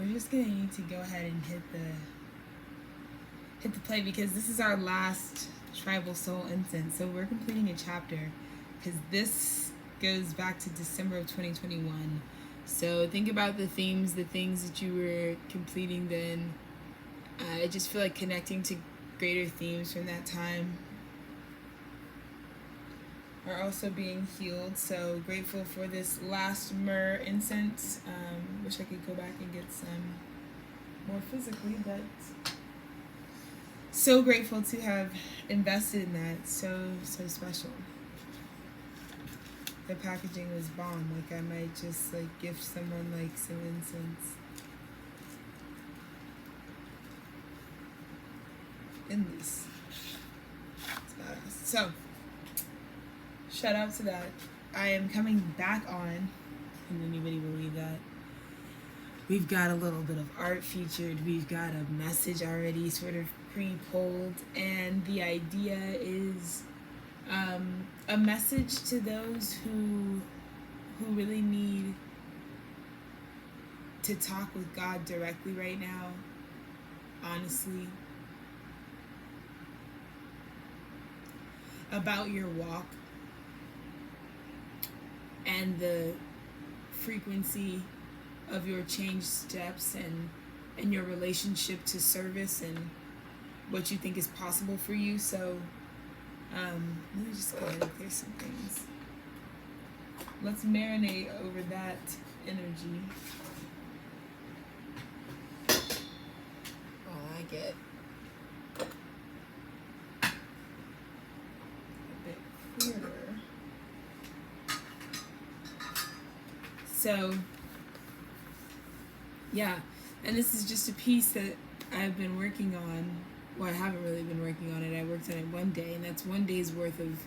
we're just gonna need to go ahead and hit the play, because this is our last tribal soul incense. So we're completing a chapter, because this goes back to December of 2021. So think about the themes, the things that you were completing then. I just feel like connecting to greater themes from that time are also being healed. So grateful for this last myrrh incense. Wish I could go back and get some more physically, but so grateful to have invested in that. So special. The packaging was bomb. Like, I might just like gift someone like some incense in this. It's badass. So shout out to that. I am coming back on. Can anybody believe that? We've got a little bit of art featured. We've got a message already sort of pre-pulled, and the idea is a message to those who really need to talk with God directly right now, honestly, about your walk and the frequency of your change steps and your relationship to service and what you think is possible for you. So let me just go ahead and clear some things. Let's marinate over that energy while I get a bit clearer. So yeah, and this is just a piece that I've been working on. Well, I haven't really been working on it. I worked on it one day, and that's one day's worth of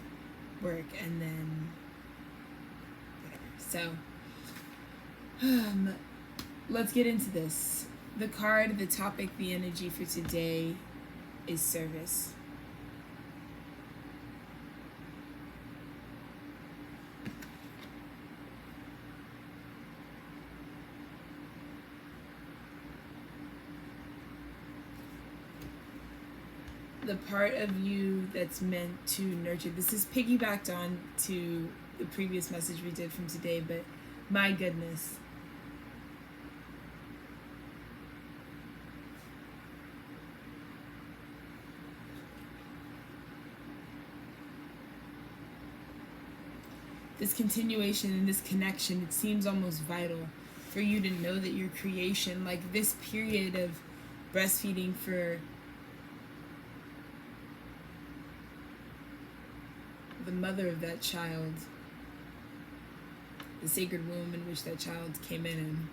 work, and then whatever. So let's get into this. The card, the topic, the energy for today is service. The part of you that's meant to nurture. This is piggybacked on to the previous message we did from today, but my goodness. This continuation and this connection, it seems almost vital for you to know that your creation, like this period of breastfeeding for the mother of that child, the sacred womb in which that child came in,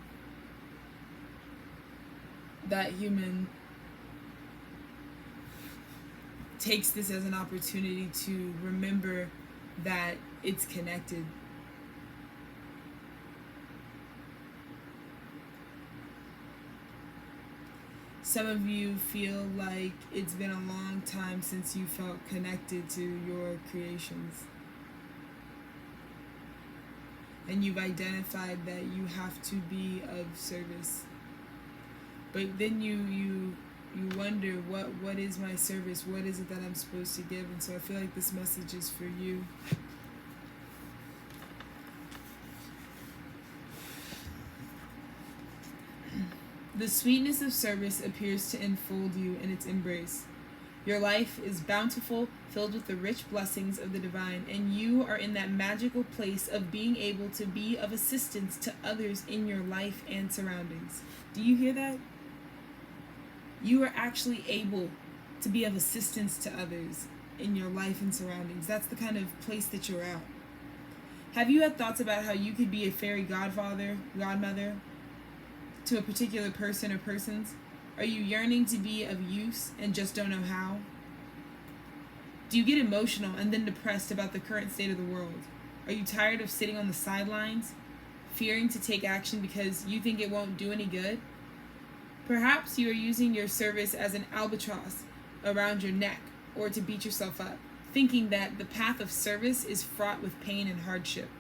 that human takes this as an opportunity to remember that it's connected. Some of you feel like it's been a long time since you felt connected to your creations. And you've identified that you have to be of service. But then you wonder, what is my service? What is it that I'm supposed to give? And so I feel like this message is for you. The sweetness of service appears to enfold you in its embrace. Your life is bountiful, filled with the rich blessings of the divine, and you are in that magical place of being able to be of assistance to others in your life and surroundings. Do you hear that? You are actually able to be of assistance to others in your life and surroundings. That's the kind of place that you're at. Have you had thoughts about how you could be a fairy godfather, godmother to a particular person or persons? Are you yearning to be of use and just don't know how? Do you get emotional and then depressed about the current state of the world? Are you tired of sitting on the sidelines, fearing to take action because you think it won't do any good? Perhaps you are using your service as an albatross around your neck or to beat yourself up, thinking that the path of service is fraught with pain and hardship.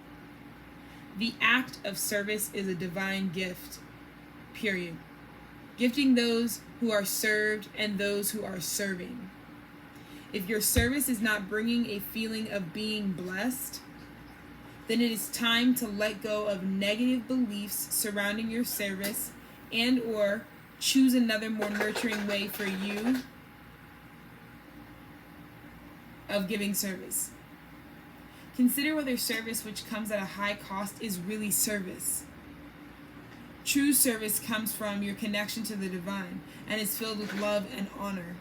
The act of service is a divine gift, period. gifting those who are served and those who are serving. If your service is not bringing a feeling of being blessed, then it is time to let go of negative beliefs surrounding your service and or choose another more nurturing way for you of giving service. Consider whether service which comes at a high cost is really service. True service comes from your connection to the divine and is filled with love and honor.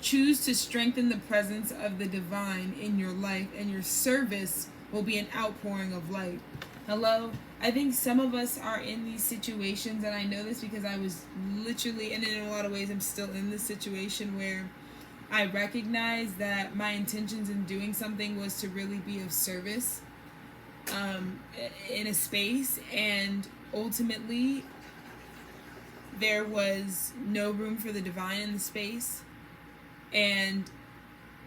Choose to strengthen the presence of the divine in your life, and your service will be an outpouring of light. Hello? I think some of us are in these situations, and I know this because I was literally, and in a lot of ways I'm still in this situation where I recognize that my intentions in doing something was to really be of service in a space, and ultimately there was no room for the divine in the space. And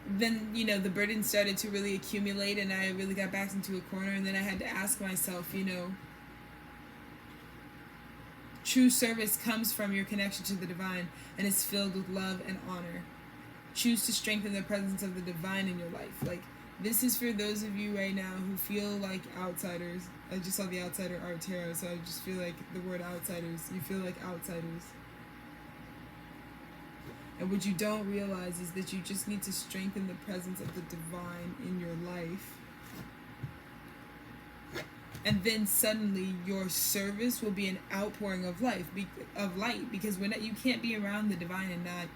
then, the burden started to really accumulate, and I really got backed into a corner, and then I had to ask myself, true service comes from your connection to the divine and is filled with love and honor. Choose to strengthen the presence of the divine in your life. Like, this is for those of you right now who feel like outsiders. I just saw the outsider art tarot, so I just feel like the word outsiders. You feel like outsiders. And what you don't realize is that you just need to strengthen the presence of the divine in your life. And then suddenly your service will be an outpouring of light, because when you can't be around the divine and not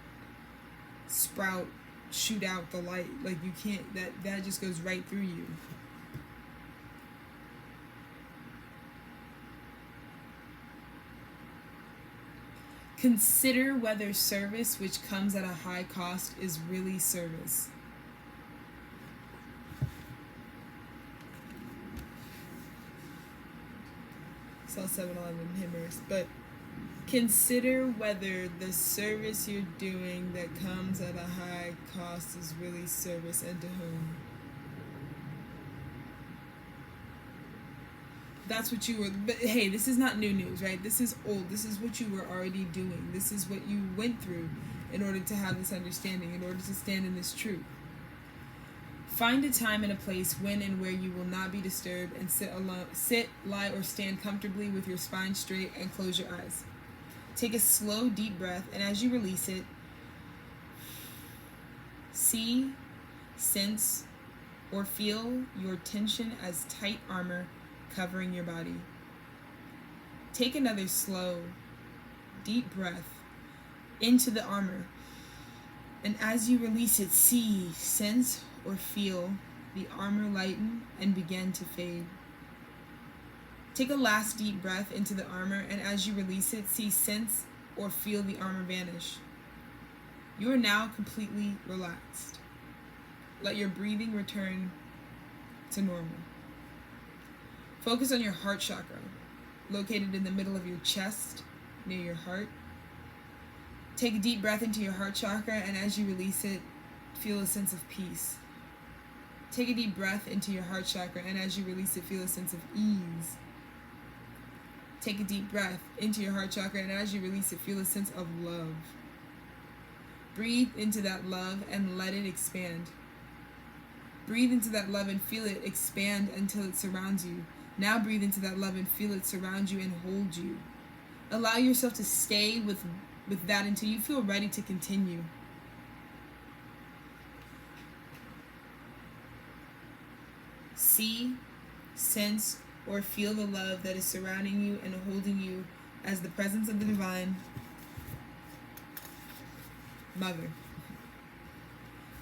shoot out the light. Like, you can't, that just goes right through you. Consider whether service which comes at a high cost is really service. Saw 7-Eleven hammers, but consider whether the service you're doing that comes at a high cost is really service, and to whom. That's what you were, but hey, this is not new news, right? This is old. This is what you were already doing. This is what you went through in order to have this understanding, in order to stand in this truth. Find a time and a place when and where you will not be disturbed, and sit, lie, or stand comfortably with your spine straight and close your eyes. Take a slow, deep breath, and as you release it, see, sense, or feel your tension as tight armor covering your body. Take another slow, deep breath into the armor, and as you release it, see, sense, or feel the armor lighten and begin to fade. Take a last deep breath into the armor, and as you release it, see, sense, or feel the armor vanish. You are now completely relaxed. Let your breathing return to normal. Focus on your heart chakra, located in the middle of your chest, near your heart. Take a deep breath into your heart chakra, and as you release it, feel a sense of peace. Take a deep breath into your heart chakra, and as you release it, feel a sense of ease. Take a deep breath into your heart chakra, and as you release it, feel a sense of love. Breathe into that love and let it expand. Breathe into that love and feel it expand until it surrounds you. Now breathe into that love and feel it surround you and hold you. Allow yourself to stay with that until you feel ready to continue. See, sense, or feel the love that is surrounding you and holding you as the presence of the divine Mother.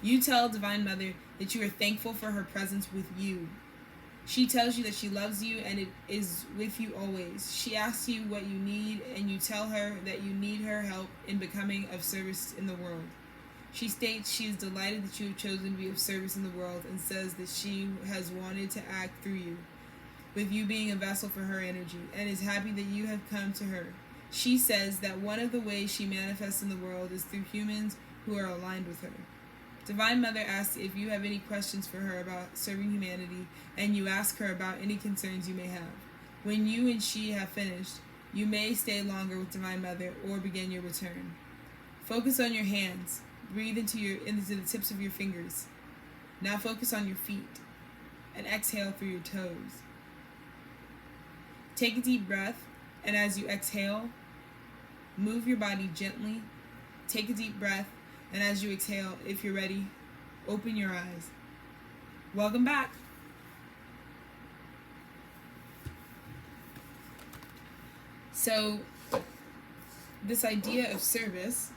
You tell Divine Mother that you are thankful for her presence with you. She tells you that she loves you and it is with you always. She asks you what you need, and you tell her that you need her help in becoming of service in the world. She states she is delighted that you have chosen to be of service in the world, and says that she has wanted to act through you, with you being a vessel for her energy, and is happy that you have come to her. She says that one of the ways she manifests in the world is through humans who are aligned with her. Divine Mother asks if you have any questions for her about serving humanity, and you ask her about any concerns you may have. When you and she have finished, You may stay longer with Divine Mother or begin your return. Focus on your hands. Breathe into the tips of your fingers. Now focus on your feet and exhale through your toes. Take a deep breath, and as you exhale, move your body gently. Take a deep breath, and as you exhale, if you're ready, open your eyes. Welcome back. So, this idea of service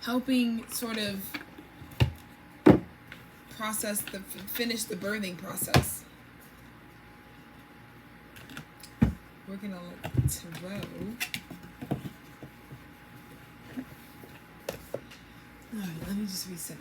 helping sort of finish the birthing process. We're gonna look tarot. Alright, let me just recenter.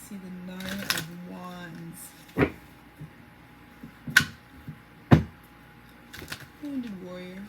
See the Nine of Wands. Wounded Warrior.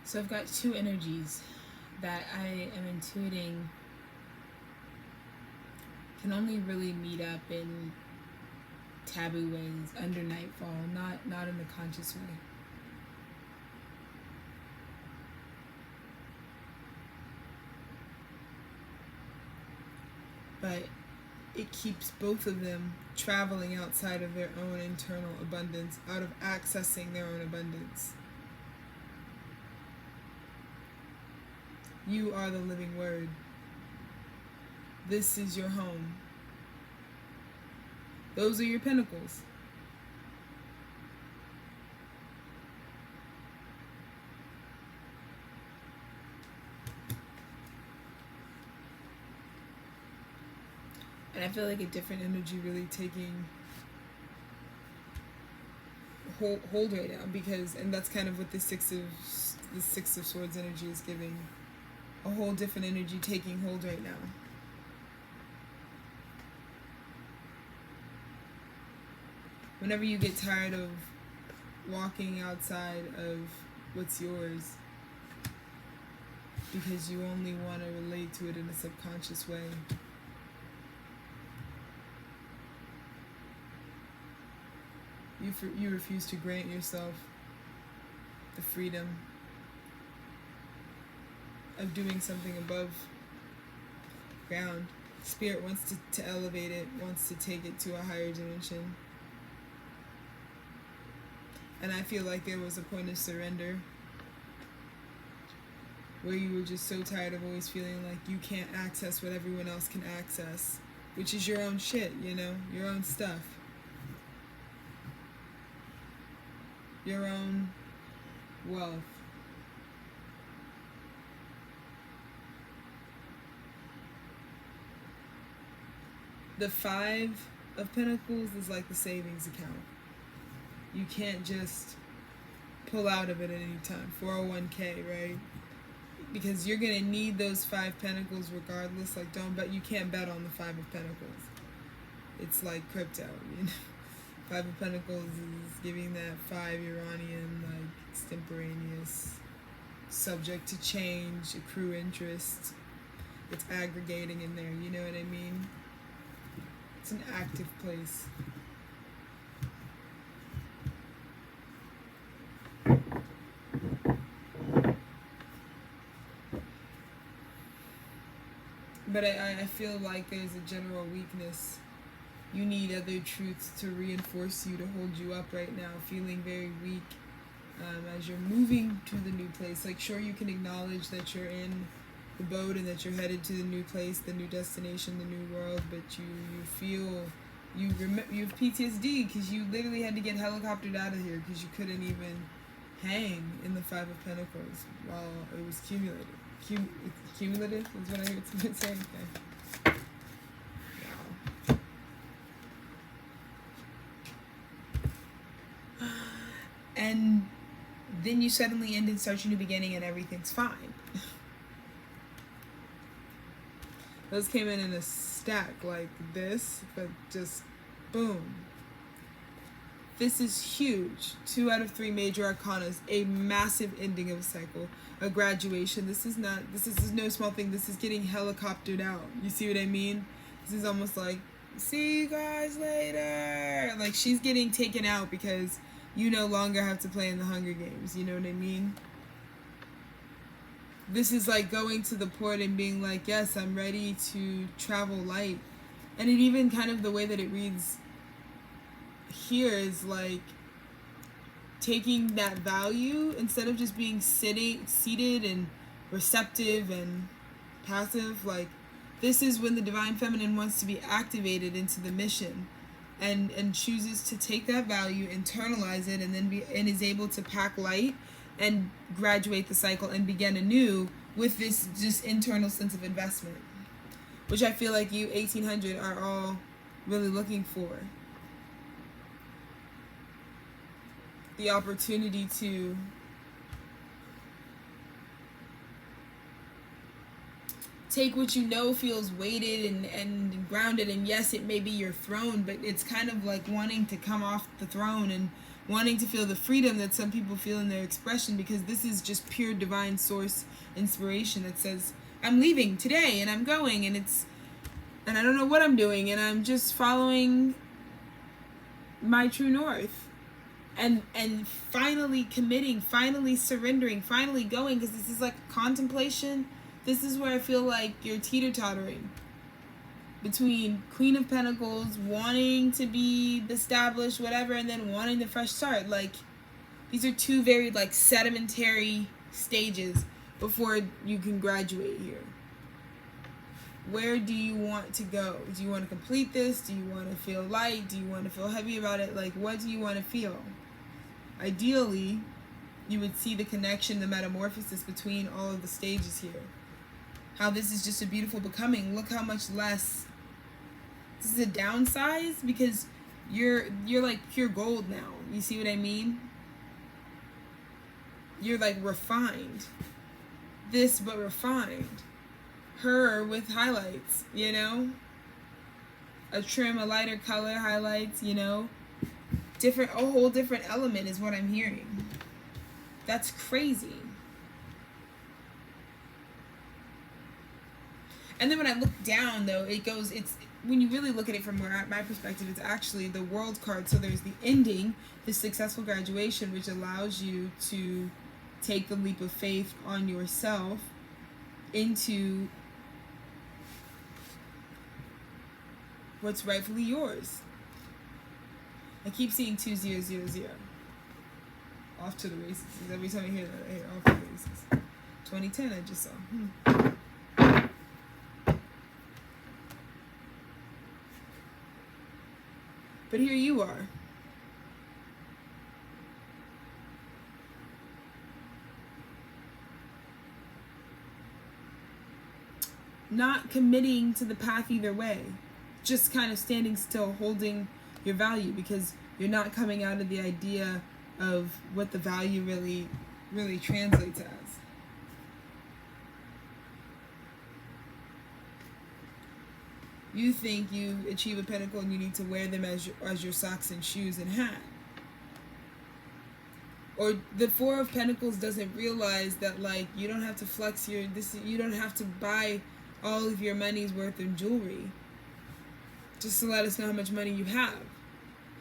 So I've got two energies that I am intuiting can only really meet up in taboo ways under nightfall, not in the conscious way. But it keeps both of them traveling outside of their own internal abundance, out of accessing their own abundance. You are the living word. This is your home. Those are your pinnacles. And I feel like a different energy really taking hold right now, because, and that's kind of what the Six of Swords energy is giving. A whole different energy taking hold right now. Whenever you get tired of walking outside of what's yours because you only want to relate to it in a subconscious way, you refuse to grant yourself the freedom of doing something above ground. Spirit wants to elevate it, wants to take it to a higher dimension. And I feel like there was a point of surrender where you were just so tired of always feeling like you can't access what everyone else can access, which is your own shit, you know, your own stuff, your own wealth. The Five of Pentacles is like the savings account. You can't just pull out of it at any time. 401k, right? Because you're gonna need those 5 Pentacles regardless. Like, you can't bet on the 5 of Pentacles. It's like crypto, you know. 5 of Pentacles is giving that 5 Uranian, like, extemporaneous, subject to change, accrue interest. It's aggregating in there, you know what I mean? It's an active place. But I feel like there's a general weakness. You need other truths to reinforce you, to hold you up right now, feeling very weak as you're moving to the new place. Like, sure, you can acknowledge that you're in the boat and that you're headed to the new place, the new destination, the new world, but you feel, you have PTSD because you literally had to get helicoptered out of here because you couldn't even hang in the 5 of Pentacles while it was cumulative. Cumulative is what I heard someone say. Okay. Wow. And then you suddenly end and start your new beginning and everything's fine. Those came in a stack like this, but just boom. This is huge. 2 out of 3 major arcanas, a massive ending of a cycle, a graduation. This is no small thing. This is getting helicoptered out. You see what I mean? This is almost like, see you guys later. Like, she's getting taken out because you no longer have to play in the Hunger Games. You know what I mean? This is like going to the port and being like, yes, I'm ready to travel light. And it even kind of, the way that it reads here is like taking that value, instead of just being seated and receptive and passive. Like, this is when the divine feminine wants to be activated into the mission and chooses to take that value, internalize it, and then is able to pack light and graduate the cycle and begin anew with this just internal sense of investment, which I feel like you 1800 are all really looking for. The opportunity to take what you know feels weighted and grounded, and yes, it may be your throne, but it's kind of like wanting to come off the throne and wanting to feel the freedom that some people feel in their expression, because this is just pure divine source inspiration that says, I'm leaving today and I'm going, and I don't know what I'm doing, and I'm just following my true north. And finally committing, finally surrendering, finally going, because this is like contemplation. This is where I feel like you're teeter-tottering between Queen of Pentacles, wanting to be established, whatever, and then wanting the fresh start. Like, these are 2 very like sedimentary stages before you can graduate here. Where do you want to go? Do you want to complete this? Do you want to feel light? Do you want to feel heavy about it? Like, what do you want to feel? Ideally, you would see the connection, the metamorphosis between all of the stages here. How this is just a beautiful becoming. Look how much less. This is a downsize because you're like pure gold now. You see what I mean? You're like refined. This, but refined. Her with highlights, you know? A trim, a lighter color, highlights, you know? A whole different element is what I'm hearing. That's crazy. And then when I look down, though, it's when you really look at it from my perspective, it's actually the World card. So there's the ending, the successful graduation, which allows you to take the leap of faith on yourself into what's rightfully yours. I keep seeing 2000. Off to the races. Every time I hear that, I hear off to the races. 2010, I just saw. But here you are. Not committing to the path either way. Just kind of standing still, holding your value, because you're not coming out of the idea of what the value really translates as. You think you achieve a pinnacle and you need to wear them as your socks and shoes and hat. Or the Four of Pentacles doesn't realize that, like, you don't have to flex you don't have to buy all of your money's worth of jewelry just to let us know how much money you have.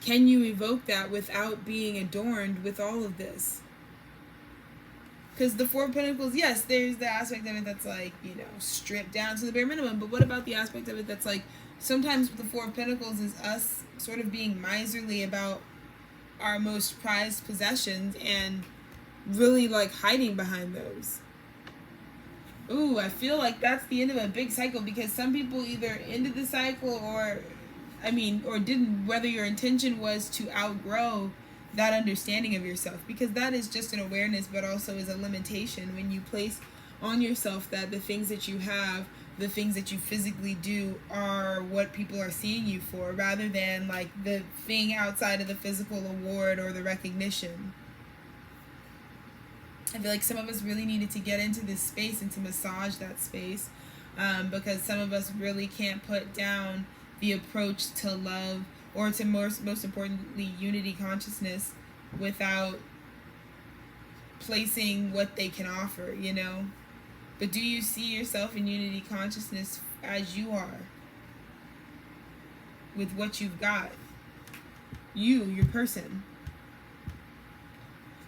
Can you evoke that without being adorned with all of this? Because the Four of Pentacles, yes, there's the aspect of it that's like, you know, stripped down to the bare minimum. But what about the aspect of it that's like, sometimes the Four of Pentacles is us sort of being miserly about our most prized possessions and really like hiding behind those. Ooh, I feel like that's the end of a big cycle, because some people either ended the cycle or didn't, whether your intention was to outgrow that understanding of yourself, because that is just an awareness, but also is a limitation when you place on yourself that the things that you have, the things that you physically do are what people are seeing you for, rather than like the thing outside of the physical award or the recognition. I feel like some of us really needed to get into this space and to massage that space, because some of us really can't put down the approach to love, or to most importantly unity consciousness, without placing what they can offer, you know? But do you see yourself in unity consciousness as you are, with what you've got? Your person.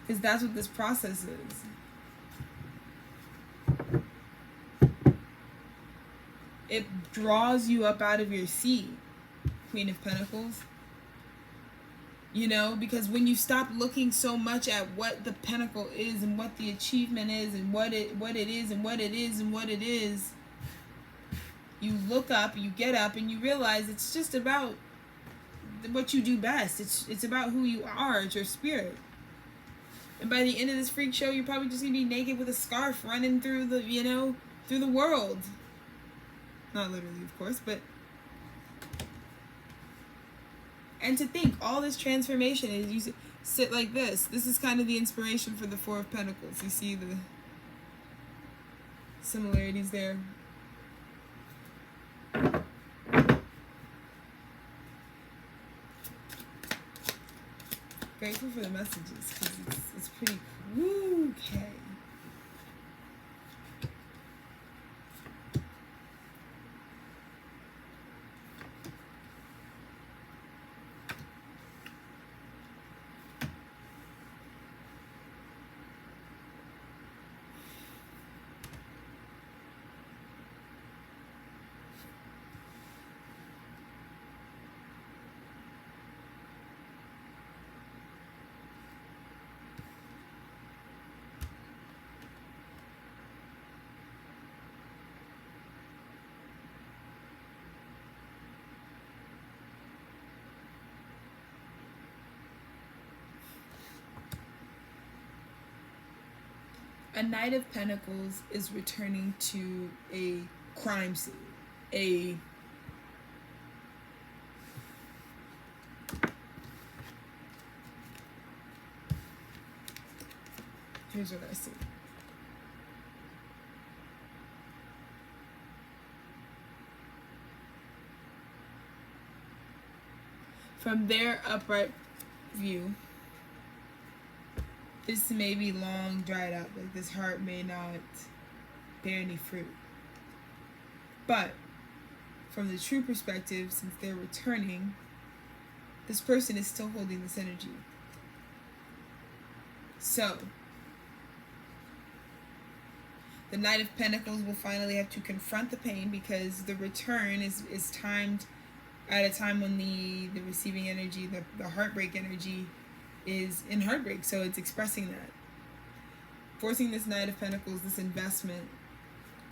Because that's what this process is. It draws you up out of your seat, Queen of Pentacles. You know, because when you stop looking so much at what the pentacle is and what the achievement is and what it is and what it is and what it is, you look up, you get up, and you realize it's just about what you do best. It's about who you are. It's your spirit. And by the end of this freak show, you're probably just gonna be naked with a scarf running through through the world. Not literally, of course, but. And to think, all this transformation is, you sit like this. This is kind of the inspiration for the Four of Pentacles. You see the similarities there. Grateful for the messages, because it's pretty cool. Okay. A Knight of Pentacles is returning to a crime scene. Here's what I see. From their upright view, this may be long dried up, like this heart may not bear any fruit. But from the true perspective, since they're returning, this person is still holding this energy. So The Knight of Pentacles will finally have to confront the pain because the return is timed at a time when the receiving energy, the heartbreak energy, is in heartbreak. So it's expressing that. Forcing this Knight of Pentacles, this investment,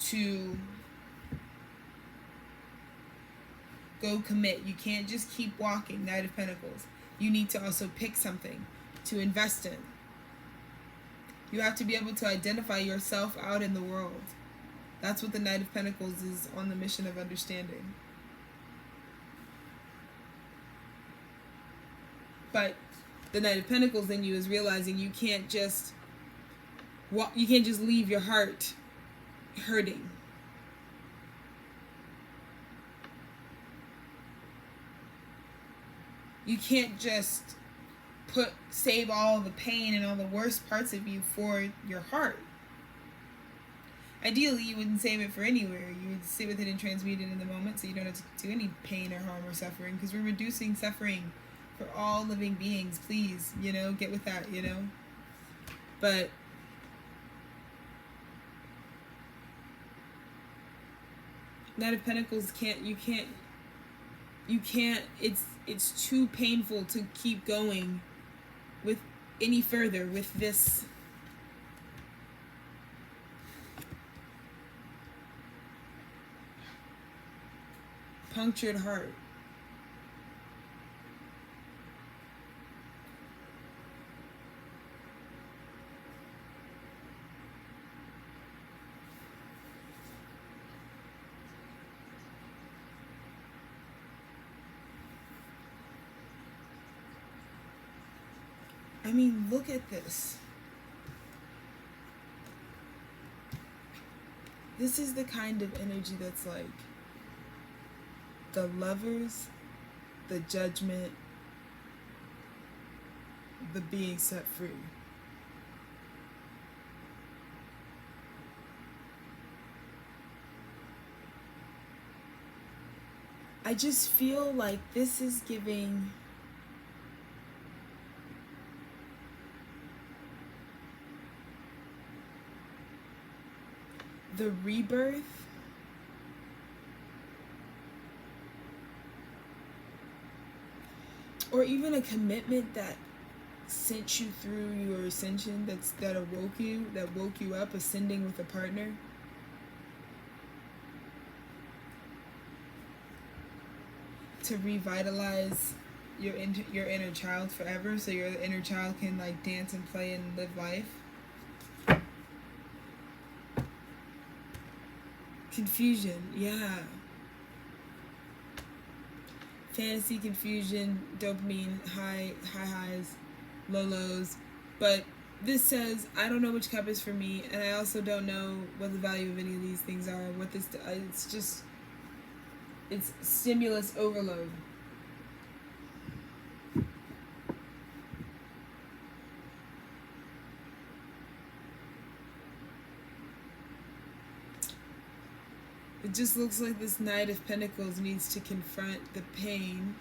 to go commit. You can't just keep walking, Knight of Pentacles. You need to also pick something to invest in. You have to be able to identify yourself out in the world. That's what the Knight of Pentacles is on the mission of understanding. But the Knight of Pentacles in you is realizing you can't just leave your heart hurting. You can't just save all the pain and all the worst parts of you for your heart. Ideally, you wouldn't save it for anywhere. You would sit with it and transmute it in the moment so you don't have to do any pain or harm or suffering, because we're reducing suffering for all living beings. Please, get with that, But Knight of Pentacles it's too painful to keep going with any further with this punctured heart. I mean, look at this. This is the kind of energy that's like the Lovers, the Judgment, the being set free. I just feel like this is giving the rebirth or even a commitment that sent you through your ascension, that woke you up, ascending with a partner. To revitalize your inner child forever, so your inner child can like dance and play and live life. Confusion, yeah. Fantasy, confusion, dopamine, high highs, low lows. But this says, I don't know which cup is for me, and I also don't know what the value of any of these things are. It's stimulus overload. It just looks like this Knight of Pentacles needs to confront the pain.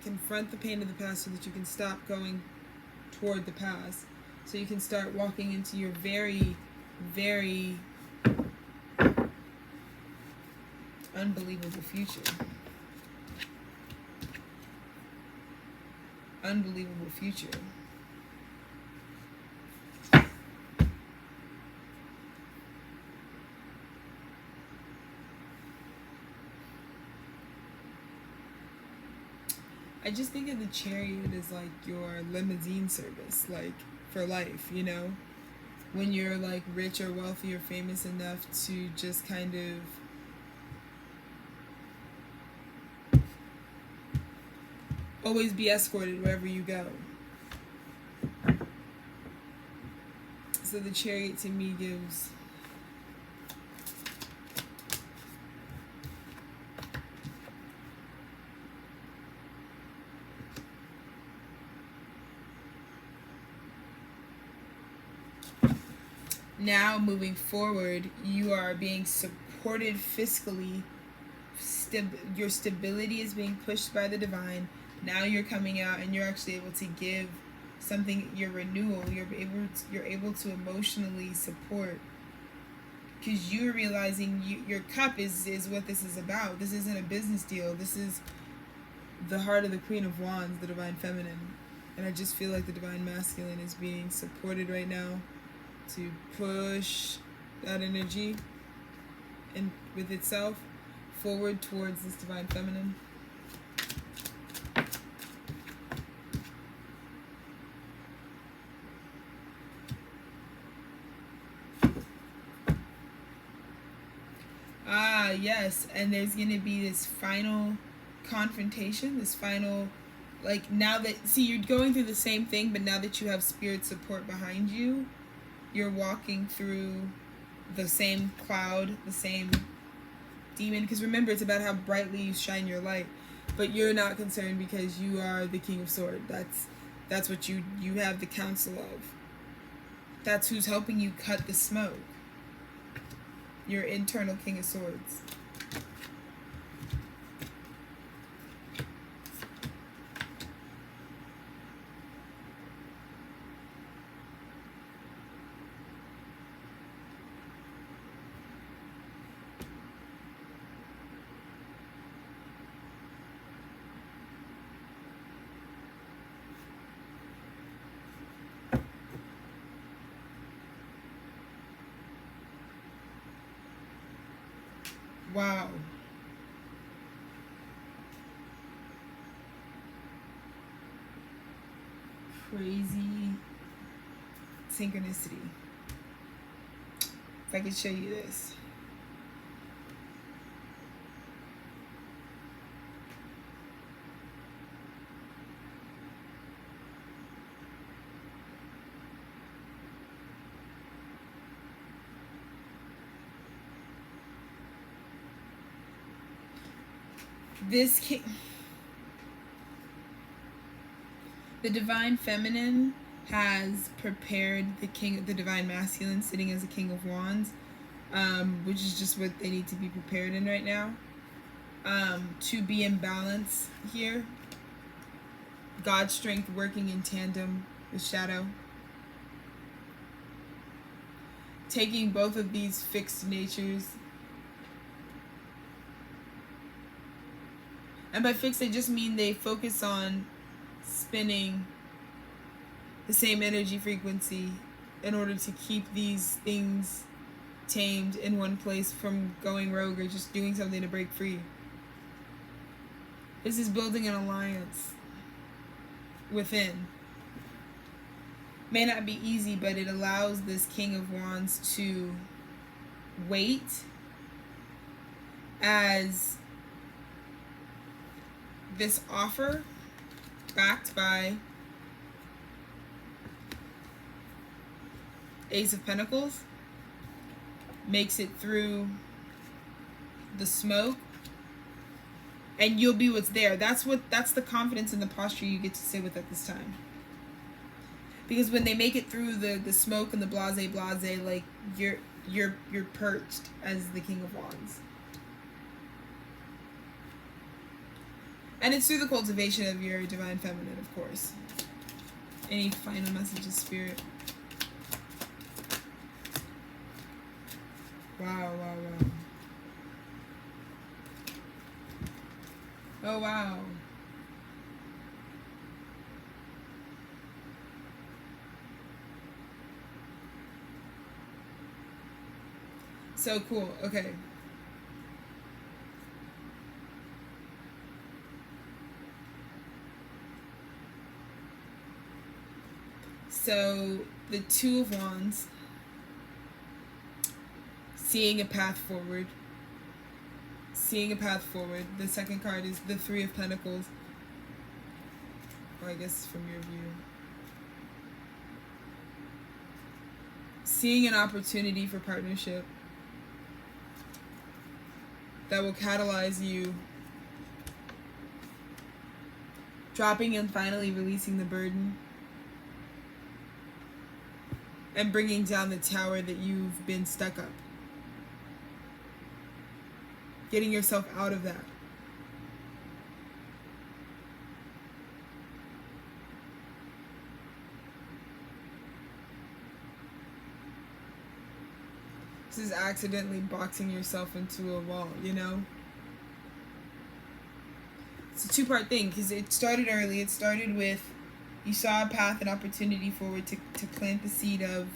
Confront the pain of the past so that you can stop going toward the past. So you can start walking into your very, very unbelievable future. Unbelievable future. I just think of the Chariot as like your limousine service, like for life, when you're like rich or wealthy or famous enough to just kind of always be escorted wherever you go. So the Chariot to me gives now moving forward, you are being supported fiscally. Your stability is being pushed by the divine. Now you're coming out and you're actually able to give something, your renewal. You're able to emotionally support, because you're realizing your cup is what this is about. This isn't a business deal. This is the heart of the Queen of Wands, the Divine Feminine. And I just feel like the Divine Masculine is being supported right now to push that energy and with itself forward towards this Divine Feminine. Yes, and there's going to be this final confrontation, this final, like, now that, see, you're going through the same thing, but now that you have spirit support behind you, you're walking through the same cloud, the same demon, because remember, it's about how brightly you shine your light, but you're not concerned because you are the King of Swords. That's what you have the counsel of. That's who's helping you cut the smoke. Your internal King of Swords. Wow. Crazy synchronicity. If I could show you this. The Divine Feminine has prepared the Divine Masculine sitting as a King of Wands, which is just what they need to be prepared in right now, to be in balance here. God's strength working in tandem with shadow. Taking both of these fixed natures. And by fixed, I just mean they focus on spinning the same energy frequency in order to keep these things tamed in one place from going rogue or just doing something to break free. This is building an alliance within. May not be easy, but it allows this King of Wands to wait as this offer, backed by Ace of Pentacles, makes it through the smoke, and you'll be what's there. That's the confidence and the posture you get to sit with at this time. Because when they make it through the smoke and the blase, like you're perched as the King of Wands. And it's through the cultivation of your Divine Feminine, of course. Any final messages, Spirit? Wow. Oh, wow. So cool. Okay. So, the Two of Wands, seeing a path forward. The second card is the Three of Pentacles. Or I guess from your view. Seeing an opportunity for partnership that will catalyze you dropping and finally releasing the burden. And bringing down the tower that you've been stuck up. Getting yourself out of that. This is accidentally boxing yourself into a wall, you know? It's a two-part thing, because it started early. It started with you saw a path and opportunity forward to plant the seed of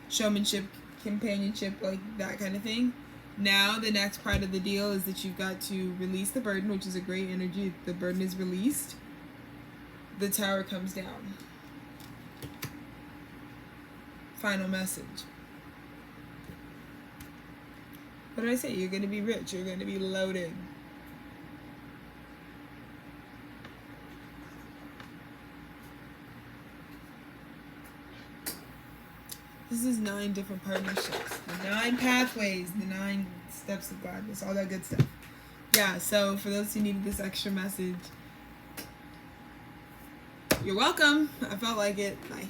showmanship, companionship, like that kind of thing. Now the next part of the deal is that you've got to release the burden, which is a great energy. The burden is released. The tower comes down. Final message. What did I say? You're going to be rich. You're going to be loaded. This is 9 different partnerships, the 9 pathways, the 9 steps of gladness, all that good stuff. Yeah, so for those who needed this extra message, you're welcome. I felt like it. Bye.